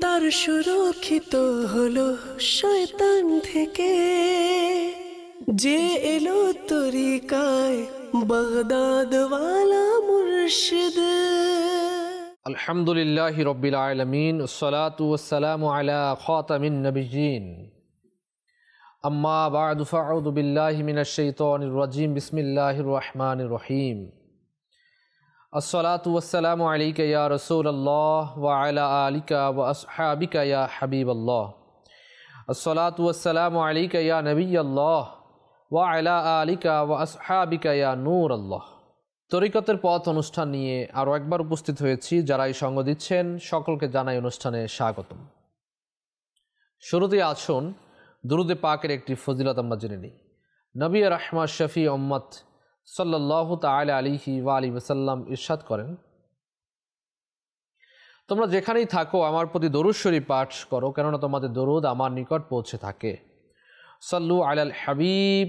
তার সুরক্ষিত হলো শয়তান থেকে, যে এলো তরিকায় বাগদাদওয়ালা মুর্শিদ। আলহামদুলিল্লাহি রব্বিল আলামিন, আসসালাতু ওয়াসসালামু আলা খাতামিন নবিয়্যিন, আম্মা বা'দু, ফাআউযু বিল্লাহি মিনাশ শাইতানির রাজীম, বিসমিল্লাহির রহমানির রহিম। আসসালাতু ওয়াসসালামু আলাইকা ইয়া রাসূলুল্লাহ ওয়া আলা আলিকা ওয়া আসহাবিকা ইয়া হাবিবাল্লাহ। আসসালাতু ওয়াসসালামু আলাইকা ইয়া নবিয়্যাল্লাহ ওয়া আলা আলিকা ওয়া আসহাবিকা ইয়া নূরাল্লাহ। তরিকতের পথ অনুষ্ঠান নিয়ে আরও একবার উপস্থিত হয়েছি। যারা এই সঙ্গ দিচ্ছেন সকলকে জানাই অনুষ্ঠানে স্বাগতম। শুরুতেই আসুন দুরুদে পাকের একটি ফজিলত আমরা জেনে নিই। নবী রাহমাত শফি উম্মত সাল্লাল্লাহু তাআলা আলাইহি ওয়া আলিহি ওয়াসাল্লাম ইরশাদ করেন, তোমরা যেখানেই থাকো আমার প্রতি দরুদ শরীফ পাঠ করো, কেননা তোমাদের দরুদ আমার নিকট পৌঁছে থাকে। সাল্লু আলাল হাবিব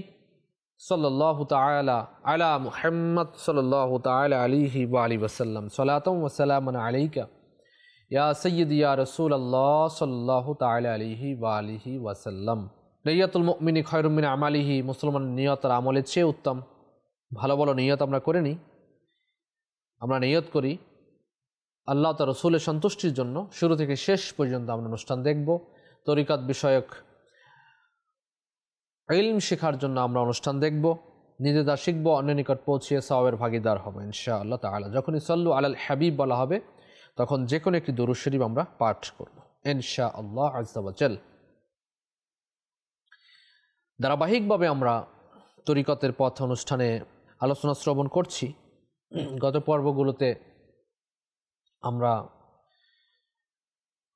সাল্লাল্লাহু তাআলা আলা মুহাম্মদ সাল্লাল্লাহু তাআলা আলাইহি ওয়া আলিহি ওয়াসাল্লাম, সালাতাম ওয়া সালামান আলাইকা ইয়া সাইয়্যিদি ইয়া রাসূলুল্লাহ সাল্লাল্লাহু তাআলা আলাইহি ওয়া আলিহি ওয়াসাল্লাম। নিয়াতুল মুমিনি খায়রুম মিন আমালিহি, মুসলমানের নিয়ত আর আমলের চেয়ে উত্তম। ভালো ভালো নিয়ত আমরা করে নিই। আমরা নিয়ত করি আল্লাহ তার রাসূলের সন্তুষ্টির জন্য। শুরু থেকে শেষ পর্যন্ত আমরা অনুষ্ঠান দেখব। তরিকাত বিষয়ক ইলম শেখার জন্য আমরা অনুষ্ঠান দেখব, নিজেরা শিখব, অন্য নিকট পৌঁছিয়ে সওয়াবের ভাগীদার হব ইনশাআল্লাহ তাআলা। যখনই সাল্লু আলাল হাবিব বলা হবে তখন যে কোনো একটি দরুদ শরীফ আমরা পাঠ করব ইনশাআল্লাহ আযজা ওয়া জাল। ধারাবাহিকভাবে আমরা তরিকতের পথ অনুষ্ঠানে আলোচনা শ্রবণ করছি। গত পর্বগুলোতে আমরা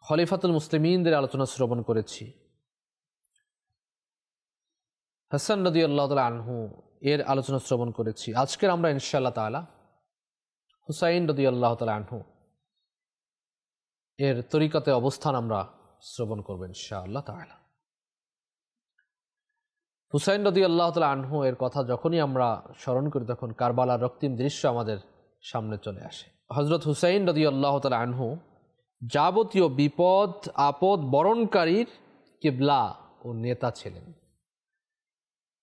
খলিফাতুল মুসলিমিনদের আলোচনা শ্রবণ করেছি। হাসান রাদিয়াল্লাহু তাআলা আনহু এর আলোচনা শ্রবণ করেছি। আজকের আমরা ইনশাআল্লাহ তাআলা হুসাইন রাদিয়াল্লাহু তাআলা আনহু এর তরিকতে অবস্থান আমরা শ্রবণ করব ইনশাআল্লাহ তাআলা। হুসাইন রাদিয়াল্লাহু তাআলা আনহু এর কথা যখনই আমরা স্মরণ করি তখন কারবালার রক্তিম দৃশ্য আমাদের সামনে চলে আসে। হযরত হুসাইন রাদিয়াল্লাহু তাআলা আনহু যাবতীয় বিপদ আপদ বরণকারীর কিবলা ও নেতা ছিলেন।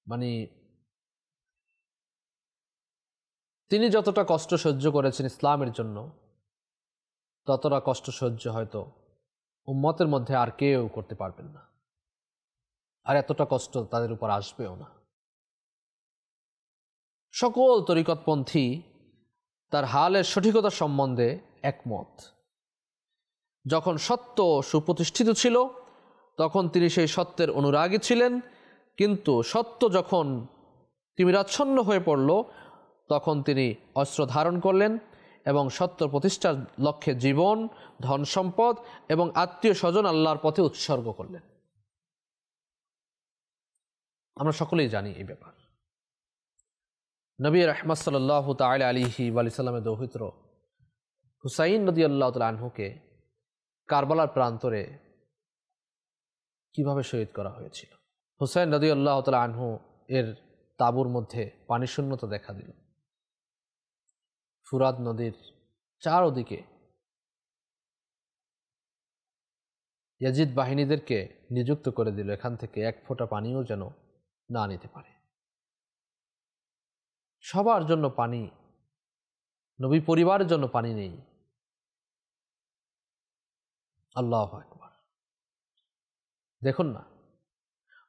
মানে তিনি যতটা কষ্ট সহ্য করেছেন ইসলামের জন্য, ততটা কষ্ট সহ্য হয়তো উম্মতের মধ্যে আর কেউ করতে পারবেন না, আর এতটা কষ্ট তাদের উপর আসবেও না। সকল তরিকতপন্থী তার হালের সঠিকতা সম্বন্ধে একমত। যখন সত্য সুপ্রতিষ্ঠিত ছিল তখন তিনি সেই সত্যের অনুরাগী ছিলেন, কিন্তু সত্য যখন তিমিরাচ্ছন্ন হয়ে পড়ল তখন তিনি অস্ত্র ধারণ করলেন এবং সত্য প্রতিষ্ঠার লক্ষ্যে জীবন, ধন সম্পদ এবং আত্মীয় স্বজন আল্লাহর পথে উৎসর্গ করলেন। আমরা সকলেই জানি এই ব্যাপার। নবী রাহমাত সাল্লাল্লাহু তাআলা আলাইহি ওয়া সাল্লামের দৌহিত্র হুসাইন রাদিয়াল্লাহু তাআলা আনহুকে কারবালার প্রান্তরে কিভাবে শহীদ করা হয়েছিল। হুসাইন রাদিয়াল্লাহু তাআলা আনহু এর তাঁবুর মধ্যে পানি শূন্যতা দেখা দিল। ফুরাত নদীর চারদিকে ইয়াজিদ বাহিনীদেরকে নিযুক্ত করে দিল, এখান থেকে এক ফোঁটা পানিও যেন না নিতে পারে। সবার জন্য পানি, নবী পরিবারের জন্য পানি নেই। আল্লাহু আকবার। দেখুন না,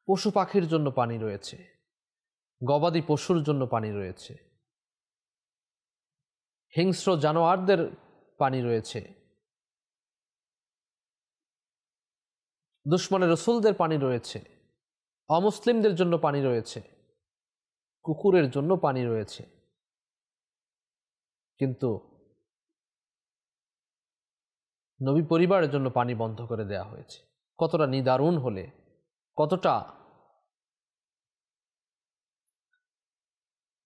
পশু পাখির জন্য পানি রয়েছে, গবাদি পশুর জন্য পানি রয়েছে, হিংস্র জানোয়ারদের পানি রয়েছে, দুশমনের রাসূলদের পানি রয়েছে, অমুসলিমদের জন্য পানি রয়েছে, কুকুরের জন্য পানি রয়েছে। কিন্তু নবী পরিবারের জন্য পানি বন্ধ করে দেয়া হয়েছে। কতটা নিদারুণ হলে, কতটা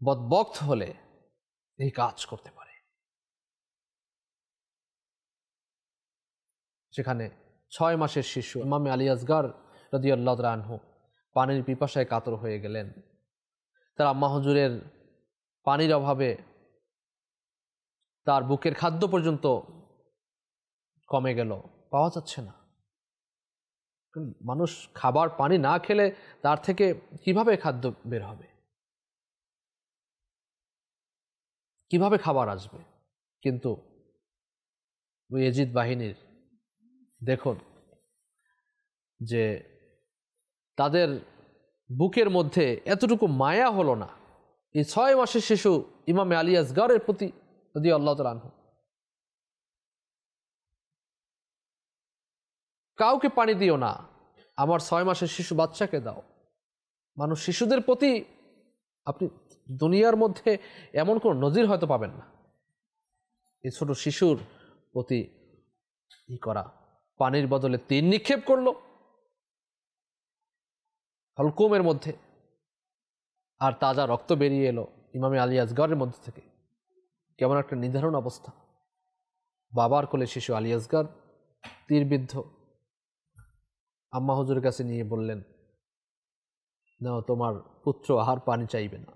বদবক্ত হলে এই কাজ করতে পারে। সেখানে 6 মাসের শিশু ইমাম আলী আসগর রাদিয়াল্লাহু তাআলা আনহু পানির পিপাসায় কাতর হয়ে গেলেন। তার আম্মা হুজুরের পানির অভাবে তার বুকের খাদ্য পর্যন্ত কমে গেল, পাওয়া যাচ্ছে না। মানুষ খাবার পানি না খেলে তার থেকে কিভাবে খাদ্য বের হবে, কিভাবে খাবার আসবে? কিন্তু ওই ইয়াজিদ বাহিনীর দেখুন যে তাদের বুকের মধ্যে এতটুকু মায়া হলো না। এই 6 মাসের শিশু ইমামে আলী আসগরের প্রতি রাদিয়াল্লাহু তাআলা আনহু, কাউকে পানি দিও না, আমার 6 মাসের শিশু বাচ্চাকে দাও। মানুষ শিশুদের প্রতি আপনি দুনিয়ার মধ্যে এমন কোন নজির হয়তো পাবেন না, এই ছোট শিশুর প্রতি করা। পানির বদলে তীর নিক্ষেপ করলো হলকুমের মধ্যে, আর তাজা রক্ত বেরিয়ে এলো ইমামে আলী আসগরের মধ্যে থেকে। কেমন একটা নির্ধারণ অবস্থা। বাবার কোলে শিশু আলী আসগর তীরবিদ্ধ, আম্মা হুজুরের কাছে নিয়ে বললেন, নাও তোমার পুত্র আর পানি চাইবে না।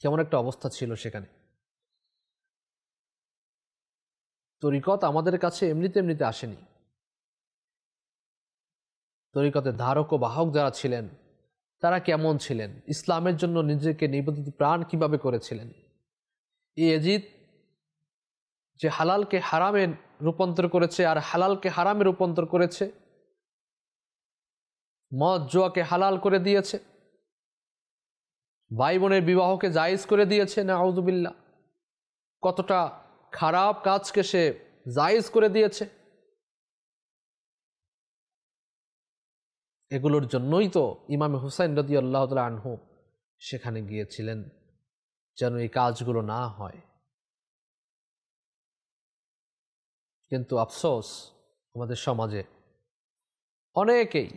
কেমন একটা অবস্থা ছিল সেখানে। তরিকত আমাদের কাছে এমনিতে আসেনি। তরিকতের ধারক ও বাহক যারা ছিলেন তারা কেমন ছিলেন, ইসলামের জন্য নিজেকে নিবেদিত প্রাণ কিভাবে করেছিলেন। এই ইয়াজিদ যে হালালকে হারামে রূপান্তর করেছে আর হালালকে হারামে রূপান্তর করেছে, মদ জুয়াকে হালাল করে দিয়েছে, ভাই বোনের বিবাহকে জায়েজ করে দিয়েছে, নাউযুবিল্লাহ, কতটা খারাপ কাজকে সে জায়েজ করে দিয়েছে। এগুলোর জন্যই তো ইমাম হুসাইন রাদিয়াল্লাহু তাআলা আনহু সেখানে গিয়েছিলেন, যেন এই কাজগুলো না হয়। কিন্তু আফসোস, আমাদের সমাজে অনেকেই,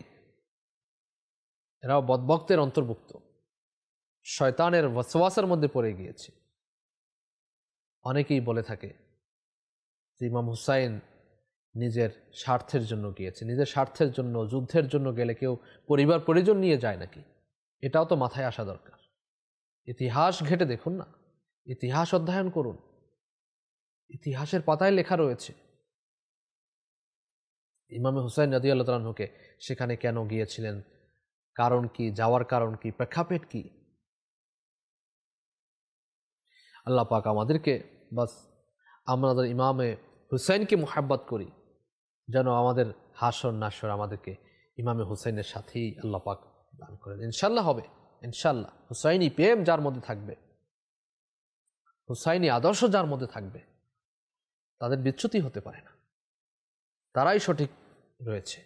এরাও বদভক্তের অন্তর্ভুক্ত, শয়তানের ওয়াসওয়াসার মধ্যে পড়ে গিয়েছে। অনেকেই বলে থাকে যে ইমাম হুসাইন নিজের স্বার্থের জন্য গিয়েছে। নিজের স্বার্থের জন্য, যুদ্ধের জন্য গেলে কেউ পরিবার পরিজন নিয়ে যায় নাকি? এটাও তো মাথায় আসা দরকার। ইতিহাস ঘেটে দেখুন না, ইতিহাস অধ্যয়ন করুন, ইতিহাসের পাতায় লেখা রয়েছে ইমাম হুসাইন রাদিয়াল্লাহু তাআলা আনহুকে সেখানে কেন গিয়েছিলেন, কারণ কি, যাওয়ার কারণ কি, প্রেক্ষাপট কি। আল্লাহ পাক আমাদেরকে বাস আমাদের ইমামে হুসাইনকে মুহাব্বত করি, যেন আমাদের হাসর নাসর আমাদেরকে ইমামে হুসাইনের সাথেই আল্লাহ পাক দান করেন। ইনশাল্লাহ হবে, ইনশাল্লাহ। হুসাইনি প্রেম যার মধ্যে থাকবে, হুসাইনি আদর্শ যার মধ্যে থাকবে, তাদের বিচ্যুতি হতে পারে না, তারাই সঠিক রয়েছে।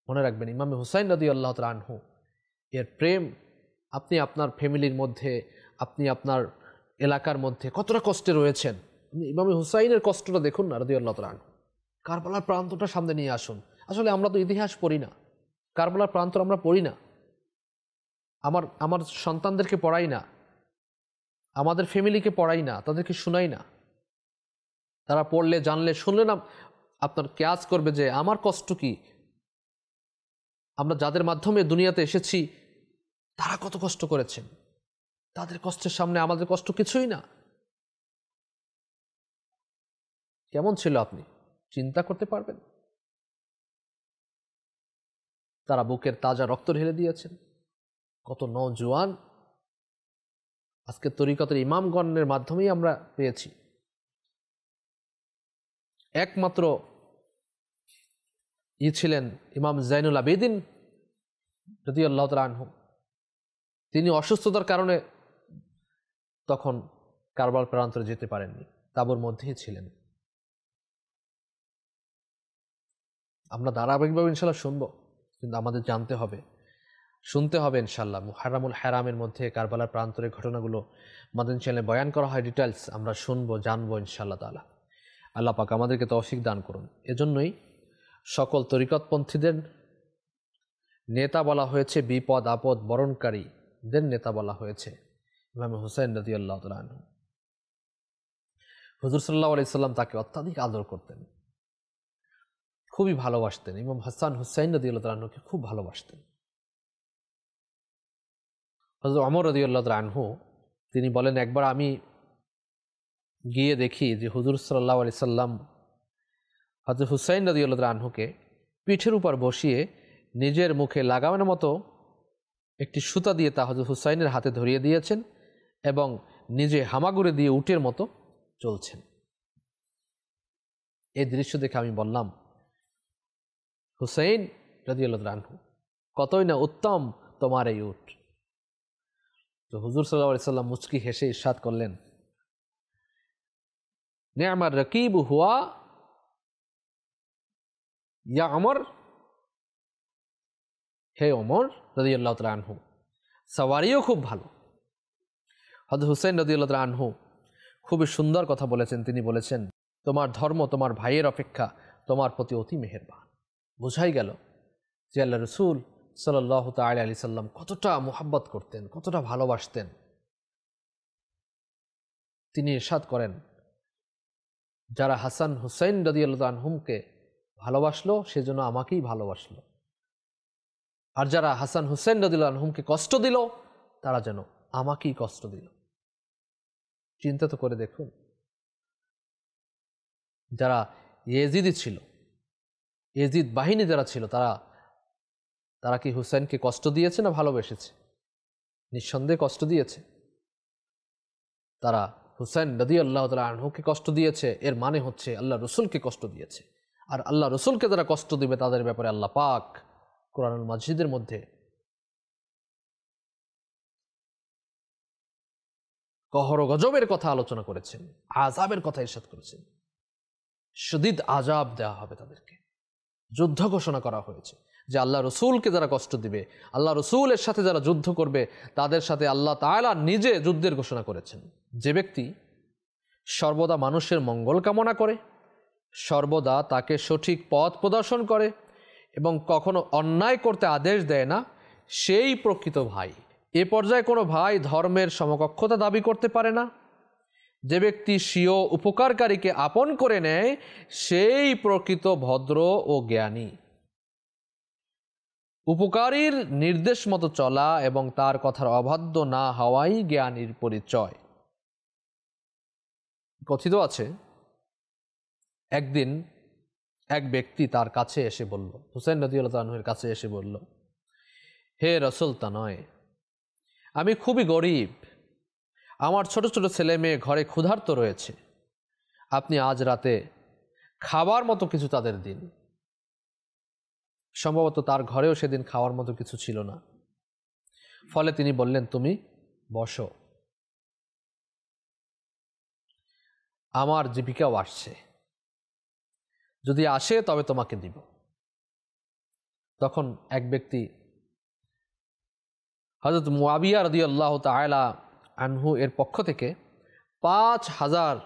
মনে রাখবেন, ইমামে হুসাইন রাদিয়াল্লাহু তাআলা আনহু এর প্রেম আপনি আপনার ফ্যামিলির মধ্যে, আপনি আপনার এলাকার মধ্যে কতটা কষ্টে রয়েছেন, ইমামে হুসাইনের কষ্টটা দেখুন না রাদিয়াল্লাহু তাআলা আনহু। কারবালার প্রান্তটা সামনে নিয়ে আসুন। আসলে আমরা তো ইতিহাস পড়ি না, কারবালার প্রান্ত আমরা পড়ি না, আমার সন্তানদেরকে পড়াই না, আমাদের ফ্যামিলিকে পড়াই না, তাদেরকে শোনাই না। তারা পড়লে, জানলে, শুনলে না আপনার কেয়াস করবে যে আমার কষ্ট কি, আমরা যাদের মাধ্যমে দুনিয়াতে এসেছি তারা কত কষ্ট করেছেন, তাদের কষ্টের সামনে আমাদের কষ্ট কিছুই না। কেমন ছিল আপনি চিন্তা করতে পারবেন? তারা বুকের তাজা রক্ত ঢেলে দিয়েছেন। কত নওজোয়ান আজকে তরিকতের ইমামগণের মাধ্যমেই আমরা পেয়েছি। একমাত্র ছিলেন ইমাম জাইনুল আবেদিন রাদিয়াল্লাহু তাআলা আনহু। তিনি অসুস্থতার কারণে তখন কারবালার প্রান্তরে যেতে পারেননি, তাঁবুর মধ্যেই ছিলেন। আমরা ধারাবাহিকভাবে ইনশাল্লাহ শুনবো, কিন্তু আমাদের জানতে হবে, শুনতে হবে ইনশাল্লাহ। মুহাররামুল হারামের মধ্যে কারবালার প্রান্তরের ঘটনাগুলো মাদানী চ্যানেলে বয়ান করা হয়, ডিটেলস আমরা শুনবো, জানবো ইনশাল্লাহ তাআলা। আল্লাহ পাক আমাদেরকে তৌফিক দান করুন। এজন্যই সকল তরিকতপন্থীদের নেতা বলা হয়েছে, বিপদ আপদ বরণকারীদের নেতা বলা হয়েছে ইমাম হুসাইন রাদিয়াল্লাহু তাআলা আনহু। হুজুর সাল্লাল্লাহু আলাইহি সাল্লাম তাকে অত্যাধিক আদর করতেন, খুবই ভালোবাসতেন। ইমাম হাসান হুসাইন রাদিয়াল্লাহু তাআলা আনহুকে খুব ভালোবাসতেন। হযরত ওমর রাদিয়াল্লাহু তাআলা আনহু তিনি বলেন, একবার আমি গিয়ে দেখি যে হুজুর সাল্লাল্লাহু আলাইহি সাল্লাম হযরত হুসাইন রাদিয়াল্লাহু তাআলা আনহুকে পিঠের উপর বসিয়ে নিজের মুখে লাগানোর মতো একটি সুতা দিয়ে তা হযরত হুসাইনের হাতে ধরিয়ে দিয়েছেন এবং নিজে হামাগুড়ি দিয়ে উটের মতো চলছেন। এই দৃশ্য দেখে আমি বললাম, হুসাইন রাদিয়াল্লাহু তাআলা আনহু, কতই না উত্তম তোমার এই উট। তো হুজুর সাল্লাল্লাহু আলাইহি সাল্লাম মুচকি হেসে ইরশাদ করলেন, নি'মার রাকিব হুয়া ইয়া ওমর, হে ওমর রাদিয়াল্লাহু তাআলা আনহু, সওয়ারিও খুব ভালো। হযরত হুসাইন রাদিয়াল্লাহু তাআলা আনহু খুবই সুন্দর কথা বলেছেন। তিনি বলেছেন, তোমার ধর্ম তোমার ভাইয়ের অপেক্ষা তোমার প্রতি অতি মেহেরবান। বোঝাই গেল যে আল্লাহ রসুল সাল্লাল্লাহু তাআলা আলাইহি সাল্লাম কতটা মুহাব্বত করতেন, কতটা ভালোবাসতেন। তিনি ইরশাদ করেন, যারা হাসান হুসাইন রাদিয়াল্লাহু আনহুমকে ভালোবাসলো সেজন্য আমাকেই ভালোবাসলো, আর যারা হাসান হুসাইন রাদিয়াল্লাহু আনহুমকে কষ্ট দিল তারা যেন আমাকেই কষ্ট দিল। চিন্তা তো করে দেখুন, যারা ইয়েজিদি ছিল, ইয়েজিদ বাহিনী যারা ছিল, তারা কি হুসাইনকে কষ্ট দিয়েছে না ভালোবেসেছে? নিঃসন্দেহে কষ্ট দিয়েছে। তারা হুসাইন রাদিয়াল্লাহু তাআলা আনহুকে কষ্ট দিয়েছে, এর মানে হচ্ছে আল্লাহ রসুলকে কষ্ট দিয়েছে। আর আল্লাহ রসুলকে যারা কষ্ট দিবে তাদের ব্যাপারে আল্লাহ পাক কোরআনুল মাজিদের মধ্যে কহর গজবের কথা আলোচনা করেছেন, আযাবের কথা ইরশাদ করেছেন। শদীদ আযাব দেওয়া হবে তাদেরকে, যুদ্ধ ঘোষণা করা হয়েছে যে আল্লাহ রসুলকে যারা কষ্ট দিবে, আল্লাহ রসুলের সাথে যারা যুদ্ধ করবে তাদের সাথে আল্লাহ তাআলা নিজে যুদ্ধের ঘোষণা করেছেন। যে ব্যক্তি সর্বদা মানুষের মঙ্গল কামনা করে, সর্বদা তাকে সঠিক পথ প্রদর্শন করে এবং কখনো অন্যায় করতে আদেশ দেয় না, সেই প্রকৃত ভাই। এ পর্যায়ে কোনো ভাই ধর্মের সমকক্ষতা দাবি করতে পারে না। যে ব্যক্তি স্বীয় উপকারকারীকে আপন করে নেয় সেই প্রকৃত ভদ্র ও জ্ঞানী। উপকারীর নির্দেশ মতো চলা এবং তার কথার অবাধ্য না হওয়াই জ্ঞানীর পরিচয়। কথিত আছে, একদিন এক ব্যক্তি তার কাছে এসে বলল, হুসাইন রাদিয়াল্লাহু আনহুর কাছে এসে বলল, হে রাসূল তানয়, আমি খুবই গরিব, আমার ছোট ছোট ছেলে মেয়ে ঘরে ক্ষুধার্ত রয়েছে, আপনি আজ রাতে খাবার মতো কিছু তাদের দিন। সম্ভবত তার ঘরেও সেদিন খাওয়ার মতো কিছু ছিল না। ফলে তিনি বললেন, তুমি বসো, আমার জীবিকাও আসছে, যদি আসে তবে তোমাকে দিব। তখন এক ব্যক্তি হযরত মুআবিয়া রাদিয়াল্লাহু তাআলা আনহু এর পক্ষ থেকে ৫,০০০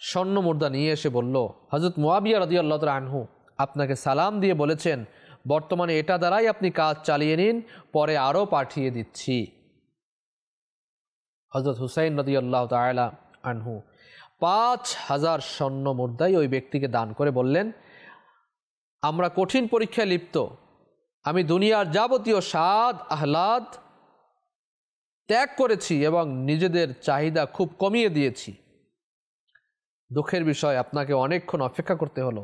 স্বর্ণ মুদ্রা নিয়ে এসে বলল, হযরত মুআবিয়া রাদিয়াল্লাহু তাআলা আনহু আপনাকে সালাম দিয়ে বলেছেন, বর্তমানে এটা দ্বারাই আপনি কাজ চালিয়ে নিন, পরে আরও পাঠিয়ে দিচ্ছি। হযরত হুসাইন রাদিয়াল্লাহু তাআলা আনহু ৫,০০০ স্বর্ণ মুদ্রাই ওই ব্যক্তিকে দান করে বললেন, আমরা কঠিন পরীক্ষায় লিপ্ত, আমি দুনিয়ার যাবতীয় স্বাদ আহ্লাদ ত্যাগ করেছি এবং নিজেদের চাহিদা খুব কমিয়ে দিয়েছি। দুঃখের বিষয়, আপনাকে অনেকক্ষণ অপেক্ষা করতে হলো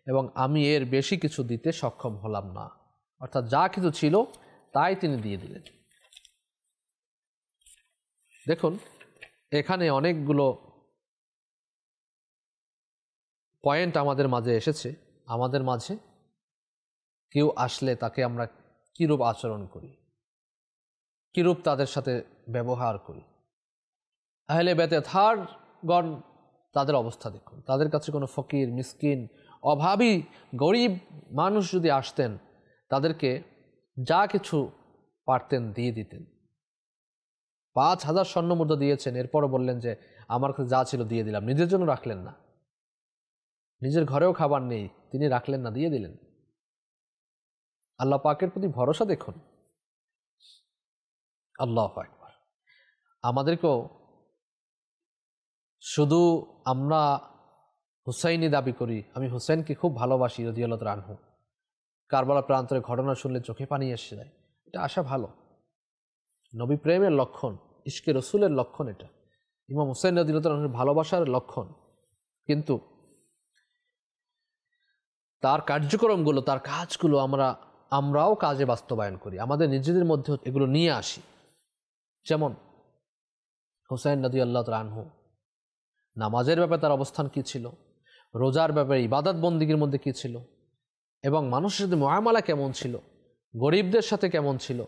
এবং আমি এর বেশি কিছু দিতে সক্ষম হলাম না। অর্থাৎ যা কিছু ছিল তাই তিনি দিয়ে দিলেন। দেখুন, এখানে অনেকগুলো পয়েন্ট আমাদের মাঝে এসেছে। আমাদের মাঝে কেউ আসলে তাকে আমরা কীরূপ আচরণ করি, কীরূপ তাদের সাথে ব্যবহার করি। আহলে বেতেথারগণ তাদের অবস্থা দেখুন, তাদের কাছে কোনো ফকির, মিসকিন, অভাবী, গরিব মানুষ যদি আসতেন তাদেরকে যা কিছু পারতেন দিয়ে দিতেন। ৫,০০০ স্বর্ণ মুদ্রা দিয়েছেন, এরপরও বললেন যে আমার কাছে যা ছিল দিয়ে দিলাম। নিজের জন্য রাখলেন না, নিজের ঘরেও খাবার নেই, তিনি রাখলেন না, দিয়ে দিলেন। আল্লাহ পাকের প্রতি ভরসা দেখুন। আল্লাহু আকবার। আমাদেরকেও শুধু আমরা হুসাইনি দাবি করি, আমি হুসাইনকে খুব ভালোবাসি রাদিয়াল্লাহু তাআলা আনহু, কারবালার প্রান্তরে ঘটনা শুনলে চোখে পানি এসে যায়, এটা আসা ভালো। নবী প্রেমের লক্ষণ, ইশকে রসুলের লক্ষণ, এটা ইমাম হুসাইন রাদিয়াল্লাহু তাআলা আনহুর ভালোবাসার লক্ষণ। কিন্তু তার কার্যক্রমগুলো, তার কাজগুলো আমরাও কাজে বাস্তবায়ন করি, আমাদের নিজেদের মধ্যে এগুলো নিয়ে আসি। যেমন হুসাইন রাদিয়াল্লাহু তাআলা আনহু, নামাজের ব্যাপারে তার অবস্থান কী ছিল, রোজার ব্যাপারে, ইবাদত বন্দিগির মধ্যে কী ছিল, এবং মানুষের সাথে মুআমালা কেমন ছিল, গরিবদের সাথে কেমন ছিল,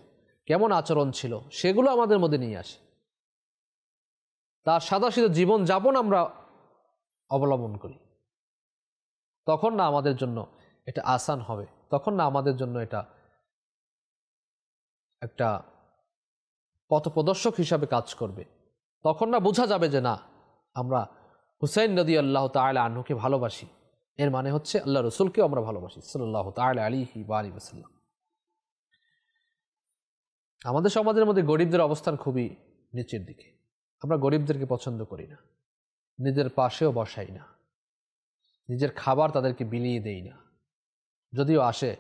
কেমন আচরণ ছিল, সেগুলো আমাদের মধ্যে নিয়ে আসে। তার সাদাসিধা জীবন যাপন আমরা অবলম্বন করি। তখন না আমাদের জন্য এটা আসান হবে, তখন না আমাদের জন্য এটা একটা পথপ্রদর্শক হিসাবে কাজ করবে, তখন না বোঝা যাবে যে না আমরা হুসাইন রাদিয়াল্লাহু তাআলা আনহুকে ভালোবাসি, এর মানে হচ্ছে আল্লাহ রসুলকেও আমরা ভালোবাসি সাল্লাল্লাহু তাআলা আলাইহি ওয়া আলিহি ওয়াসাল্লাম। আমাদের সমাজের মধ্যে গরিবদের অবস্থান খুবই নিচের দিকে। আমরা গরিবদেরকে পছন্দ করি না, নিজের পাশেও বসাই না, নিজের খাবার তাদেরকে বিলিয়ে দেই না। যদিও আসে,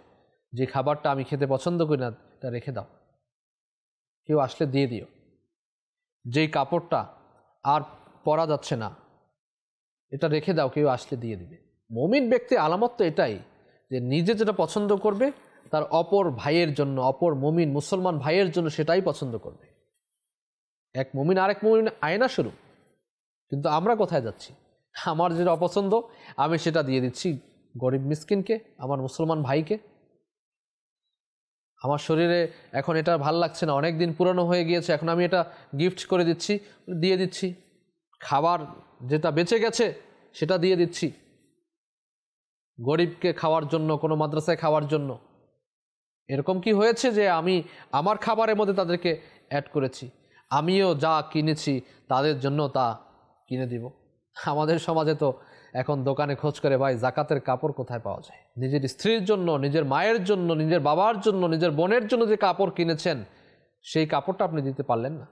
যে খাবারটা আমি খেতে পছন্দ করি না এটা রেখে দাও, কেউ আসলে দিয়ে দিও। যেই কাপড়টা আর পরা যাচ্ছে না এটা রেখে দাও, কেউ আসলে দিয়ে দিবে। মুমিন ব্যক্তি আলামত তো এটাই, যে নিজে যেটা পছন্দ করবে তার অপর ভাইয়ের জন্য, অপর মুমিন মুসলমান ভাইয়ের জন্য সেটাই পছন্দ করবে। এক মুমিন আরেক মুমিন আয়না শুরু। কিন্তু আমরা কোথায় যাচ্ছি? আমার যেটা অপছন্দ আমি সেটা দিয়ে দিচ্ছি গরিব মিসকিনকে, আমার মুসলমান ভাইকে। আমার শরীরে এখন এটা ভাল লাগছে না, অনেক দিন পুরনো হয়ে গিয়েছে, এখন আমি এটা গিফট করে দিচ্ছি, দিয়ে দিচ্ছি। খাবার যেটা বেঁচে গেছে সেটা দিয়ে দিচ্ছি গরিবকে খাওয়ার জন্য, কোনো মাদ্রাসায় খাওয়ার জন্য। এরকম কি হয়েছে যে আমি আমার খাবারের মধ্যে তাদেরকে অ্যাড করেছি? আমিও যা কিনেছি তাদের জন্য তা কিনে দিব। আমাদের সমাজে তো এখন দোকানে খোঁজ করে ভাই জাকাতের কাপড় কোথায় পাওয়া যায়। নিজের স্ত্রীর জন্য, নিজের মায়ের জন্য, নিজের বাবার জন্য, নিজের বোনের জন্য যে কাপড় কিনেছেন সেই কাপড়টা আপনি দিতে পারলেন না,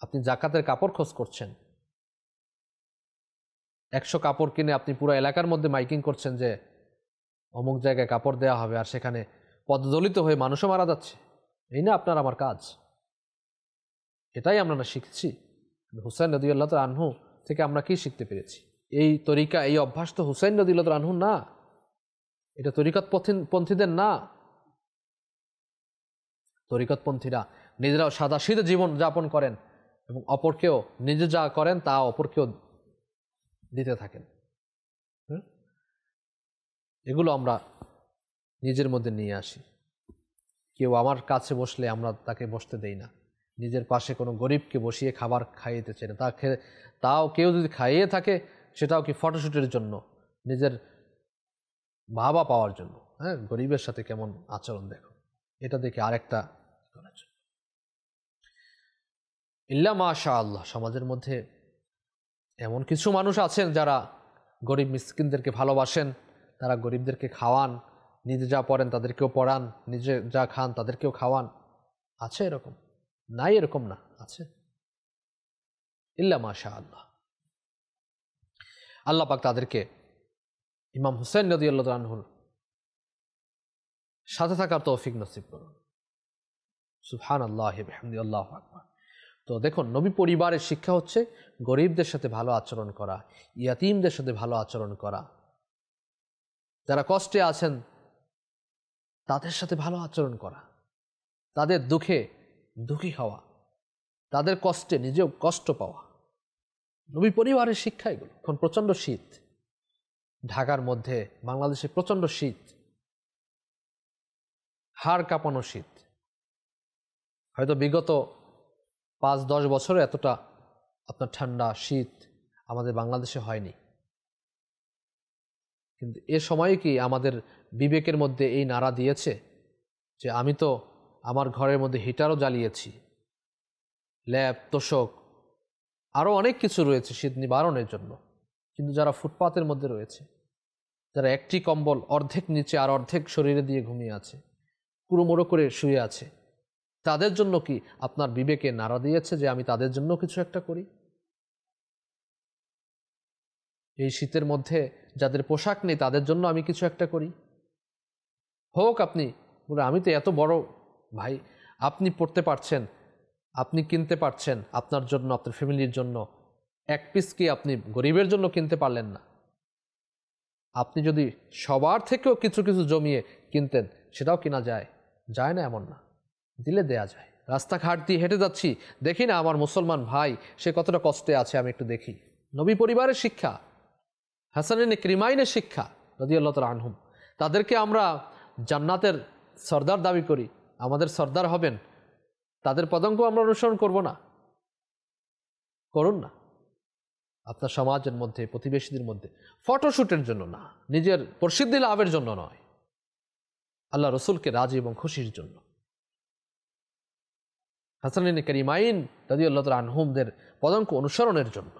আপনি জাকাতের কাপড় খোঁজ করছেন। 100 কাপড় কিনে আপনি পুরো এলাকার মধ্যে মাইকিং করছেন যে অমুক জায়গায় কাপড় দেওয়া হবে, আর সেখানে পদদলিত হয়ে মানুষও মারা যাচ্ছে। এই না আপনার আমার কাজ। এটাই আমরা না শিখছি। হুসাইন রাদিয়াল্লাহু তাআলা আনহু থেকে আমরা কি শিখতে পেরেছি? এই তরিকা, এই অভ্যাস তো হুসাইন রাদিয়াল্লাহু তাআলা আনহু না, এটা তরিকতপন্থীদের না। তরিকতপন্থীরা নিজেরাও সাদাসিধে জীবন যাপন করেন এবং অপরকেও নিজে যা করেন তা অপরকেও দিতে থাকেন। এগুলো আমরা নিজের মধ্যে নিয়ে আসি। কেউ আমার কাছে বসলে আমরা তাকে বসতে দেই না, নিজের পাশে কোনো গরিবকে বসিয়ে খাবার খাইয়েতে চাই না। তাও কেউ যদি খাইয়ে থাকে সেটাও কি ফটোশ্যুটের জন্য, নিজের বাবা পাওয়ার জন্য। হ্যাঁ, গরিবের সাথে কেমন আচরণ দেখো, এটা দেখে আরেকটা করার জন্য। ইল্লা মাশাআল্লাহ, সমাজের মধ্যে এমন কিছু মানুষ আছেন যারা গরিব মিসকিনদেরকে ভালোবাসেন, তারা গরিবদেরকে খাওয়ান, নিজে যা পড়েন তাদেরকেও পড়ান, নিজে যা খান তাদেরকেও খাওয়ান। আছে এরকম? নাই এরকম না, আছে। ইল্লা মাশাআল্লাহ। আল্লাহ পাক তাদেরকে ইমাম হুসাইন রাদিয়াল্লাহু তাআলা আনহুর সাথে থাকার তৌফিক নসিব করুন। সুবহানাল্লাহি বিহামদিহি, আল্লাহু আকবার। তো দেখুন, নবী পরিবারের শিক্ষা হচ্ছে গরিবদের সাথে ভালো আচরণ করা, ইয়াতীমদের সাথে ভালো আচরণ করা, যারা কষ্টে আছেন তাদের সাথে ভালো আচরণ করা, তাদের দুঃখে দুঃখী হওয়া, তাদের কষ্টে নিজেও কষ্ট পাওয়া। নবী পরিবারের শিক্ষা এগুলো। এখন প্রচণ্ড শীত, ঢাকার মধ্যে, বাংলাদেশে প্রচণ্ড শীত, হাড় কাঁপানো শীত। হয়তো বিগত 5-10 বছরে এতটা আপনার ঠান্ডা শীত আমাদের বাংলাদেশে হয়নি। কিন্তু এ সময়ে কি আমাদের বিবেকের মধ্যে এই নাড়া দিয়েছে যে আমি তো আমার ঘরের মধ্যে হিটারও জ্বালিয়েছি, ল্যাব, তোষক, আরও অনেক কিছু রয়েছে শীত নিবারণের জন্য, কিন্তু যারা ফুটপাতের মধ্যে রয়েছে, যারা একটি কম্বল অর্ধেক নিচে আর অর্ধেক শরীরে দিয়ে ঘুমিয়ে আছে, কুড়োমুড়ো করে শুয়ে আছে, তাদের জন্য কি আপনার বিবেকে নাড়া দিয়েছে যে আমি তাদের জন্য কিছু একটা করি? এই শীতের মধ্যে যাদের পোশাক নেই তাদের জন্য আমি কিছু একটা করি। হোক আপনি বলে আমি তো এত বড় ভাই, আপনি পড়তে পারছেন, আপনি কিনতে পারছেন আপনার জন্য, আপনার ফ্যামিলির জন্য, এক পিস কি আপনি গরিবের জন্য কিনতে পারলেন না? আপনি যদি সবার থেকেও কিছু কিছু জমিয়ে কিনতেন, সেটাও কিনা যায়? যায় না, এমন না, দিলে দেয়া যায়। রাস্তাঘাট দিয়ে হেঁটে যাচ্ছি, দেখি না আমার মুসলমান ভাই সে কতটা কষ্টে আছে, আমি একটু দেখি। নবী পরিবারের শিক্ষা, হাসান ইকরিমাইনের শিক্ষা রাদিয়াল্লাহু তাআলা আনহুম, তাদেরকে আমরা জান্নাতের সর্দার দাবি করি, আমাদের সর্দার হবেন, তাদের পদাঙ্ক আমরা অনুসরণ করব না? করুন না। আপনার সমাজের মধ্যে, প্রতিবেশীদের মধ্যে ফটোশ্যুটের জন্য না, নিজের প্রসিদ্ধি লাভের জন্য নয়, আল্লাহ রসুলকে রাজি এবং খুশির জন্য। হাসান কারিমাইন রাদিয়াল্লাহু তাআলা আনহুমদের পদাঙ্ক অনুসরণের জন্য,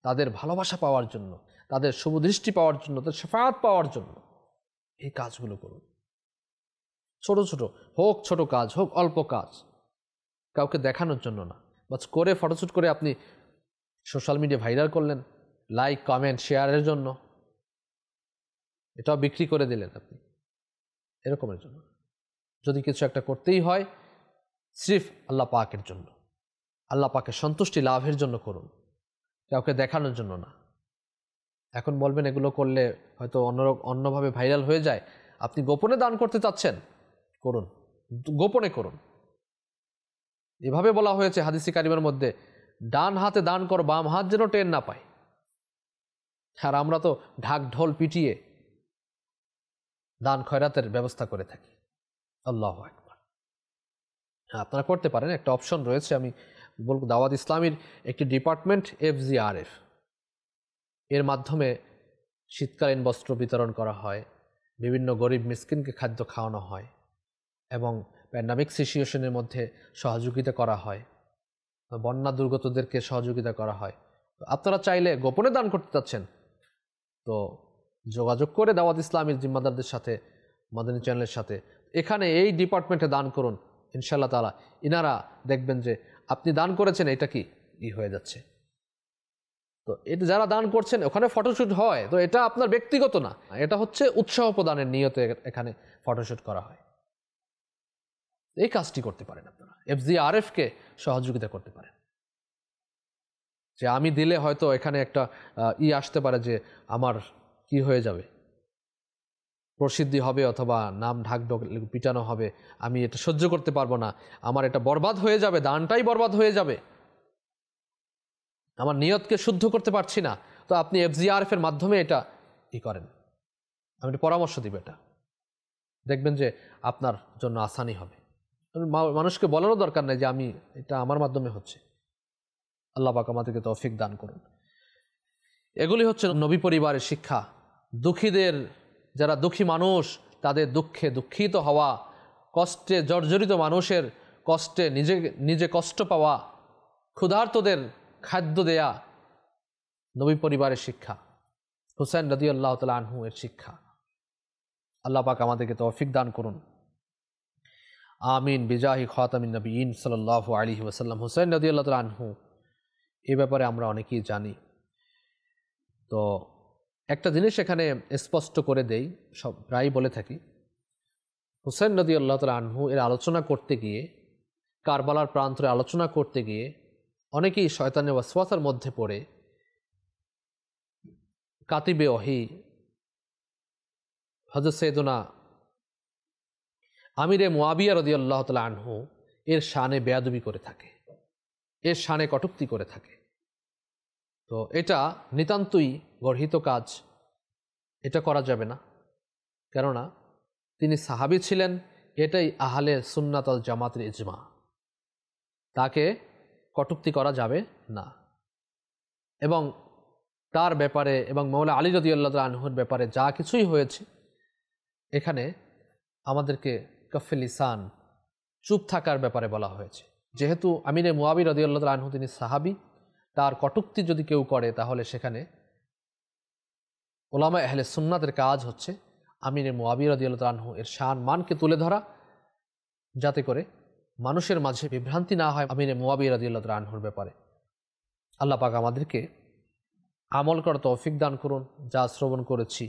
তাদের ভালোবাসা পাওয়ার জন্য, তাদের শুভদৃষ্টি পাওয়ার জন্য, তাদের শাফাআত পাওয়ার জন্য এই কাজগুলো করুন। ছোট ছোট হোক, ছোট কাজ হোক, অল্প কাজ, কাউকে দেখানোর জন্য না, বাস করে ফটোশ্যুট করে আপনি সোশ্যাল মিডিয়া ভাইরাল করলেন, লাইক কমেন্ট শেয়ারের জন্য, এটাও বিক্রি করে দিলেন আপনি, এরকমের জন্য। যদি কিছু একটা করতেই হয় সির্ফ আল্লাহ পাকের জন্য, আল্লাহ পাকের সন্তুষ্টি লাভের জন্য করুন, কাউকে দেখানোর জন্য না। এখন বলবেন এগুলো করলে হয়তো অন্যভাবে ভাইরাল হয়ে যায়। আপনি গোপনে দান করতে চাচ্ছেন, করুন, গোপনে করুন। এভাবে বলা হয়েছে হাদিসে কারিমের মধ্যে, ডান হাতে দান কর, বাম হাত যেন টের না পায়। আর আমরা তো ঢাক ঢোল পিটিয়ে দান খয়রাতের ব্যবস্থা করে থাকি। আল্লাহু আকবার। আপনারা করতে পারেন, একটা অপশন রয়েছে, আমি বলব দাওয়াত ইসলামীর একটি ডিপার্টমেন্ট FGRF, এর মাধ্যমে শীতকালীন বস্ত্র বিতরণ করা হয়, বিভিন্ন গরিব মিসকিনকে খাদ্য খাওয়ানো হয় এবং প্যান্ডামিক সিচুয়েশনের মধ্যে সহযোগিতা করা হয়, বন্যা দুর্গতদেরকে সহযোগিতা করা হয়। আপনারা চাইলে গোপনে দান করতে চাচ্ছেন তো যোগাযোগ করে দাওয়াত ইসলামীর জিম্মাদারদের সাথে, মাদানী চ্যানেলের সাথে, এখানে এই ডিপার্টমেন্টে দান করুন। ইনশাআল্লাহ তাআলা ইনারা দেখবেন যে আপনি দান করেছেন, এটা কি হয়ে যাচ্ছে। তো এটা যারা দান করছেন ওখানে ফটোশ্যুট হয়, তো এটা আপনার ব্যক্তিগত না, এটা হচ্ছে উৎসাহ প্রদানের নিয়তে এখানে ফটোশ্যুট করা হয়। এই কাজটি করতে পারেন আপনারা, FGRF-কে সহযোগিতা করতে পারেন। যে আমি দিলে হয়তো এখানে একটা আসতে পারে যে আমার কি হয়ে যাবে, প্রসিদ্ধি হবে অথবা নাম ঢাক ঢোক পিটানো হবে, আমি এটা সহ্য করতে পারবো না, আমার এটা বরবাদ হয়ে যাবে, দানটাই বরবাদ হয়ে যাবে, আমার নিয়তকে শুদ্ধ করতে পারছি না। তো আপনি FGRF-এর মাধ্যমে এটা করেন, আমি একটা পরামর্শ দিব, এটা দেখবেন যে আপনার জন্য আসানি হবে। মানুষকে বলারও দরকার নেই যে আমি এটা আমার মাধ্যমে হচ্ছে। আল্লাহ পাক আমাদেরকে তৌফিক দান করুন। এগুলি হচ্ছে নবী পরিবারের শিক্ষা। দুঃখীদের, যারা দুঃখী মানুষ, তাদের দুঃখে দুঃখিত হওয়া, কষ্টে জর্জরিত মানুষের কষ্টে নিজে কষ্ট পাওয়া, ক্ষুধার্তদের খাদ্য দেয়া, নবী পরিবারের শিক্ষা, হুসাইন রাদিয়াল্লাহু তাআলা আনহু এর শিক্ষা। আল্লাহ পাক আমাদেরকে তৌফিক দান করুন। আমিন বিজাহি খাতামিন নবিয়িন সাল্লাল্লাহু আলাইহি ওয়াসাল্লাম। হুসাইন রাদিয়াল্লাহু তাআলা আনহু এই ব্যাপারে আমরা অনেকেই জানি। তো একটা জিনিস এখানে স্পষ্ট করে দেই, সব প্রায় বলে থাকি, হুসাইন রাদিয়াল্লাহু তাআলা আনহু এর আলোচনা করতে গিয়ে, কারবালার প্রান্তরে আলোচনা করতে গিয়ে অনেকেই শয়তানের ওয়াসওয়াসার মধ্যে পড়ে কাতিবে ওহী হযরত সাইয়েদুনা আমিরে মুআবিয়া রাদিয়াল্লাহু তাআলা আনহু এর শানে বেয়াদবি করে থাকে, এর শানে কটূক্তি করে থাকে। তো এটা নিতান্তই গর্হিত কাজ, এটা করা যাবে না। কেননা তিনি সাহাবী ছিলেন, এটাই আহলে সুন্নাত ওয়াল জামাতের ইজমা, তাকে কটূক্তি করা যাবে না। এবং তার ব্যাপারে এবং মাওলা আলী রাদিয়াল্লাহু তাআলা আনহুর ব্যাপারে যা কিছুই হয়েছে, এখানে আমাদেরকে কফে লিসান, চুপ থাকার ব্যাপারে বলা হয়েছে। যেহেতু আমিরে মুআবিয়া রাদিয়াল্লাহু তাআলা আনহু তিনি সাহাবী, তার কটূক্তি যদি কেউ করে তাহলে সেখানে উলামা আহলে সুন্নাতের কাজ হচ্ছে আমিরে মুআবিয়া রাদিয়াল্লাহু তাআলা আনহু এর শান মানকে তুলে ধরা, যাতে করে মানুষের মাঝে বিভ্রান্তি না হয় আমিরে মুআবিয়া রাদিয়াল্লাহু তাআলা আনহুর ব্যাপারে। আল্লাহ পাক আমাদেরকে আমল করার তৌফিক দান করুন। যা শ্রবণ করেছি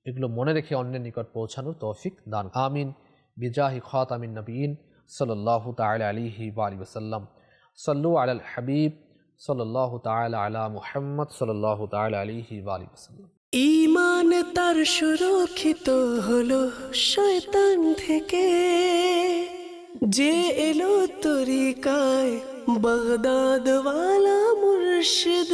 এগুলো মনে রেখে অন্যের নিকট পৌঁছানোর তৌফিক দান। আমিন বিজাহি খাতামিন নবিয়িন সাল্লাল্লাহু তাআলা আলাইহি ওয়া আলিহি ওয়াসাল্লাম। সাল্লু আলাল হাবিব সাল্লাল্লাহু তাআলা আলা মুহাম্মদ সাল্লাল্লাহু তাআলা আলাইহি ওয়া আলিহি ওয়াসাল্লাম। ঈমান তার সুরক্ষিত হলো শয়তান থেকে, যে এলো তরিকায় বাগদাদওয়ালা মুর্শিদ।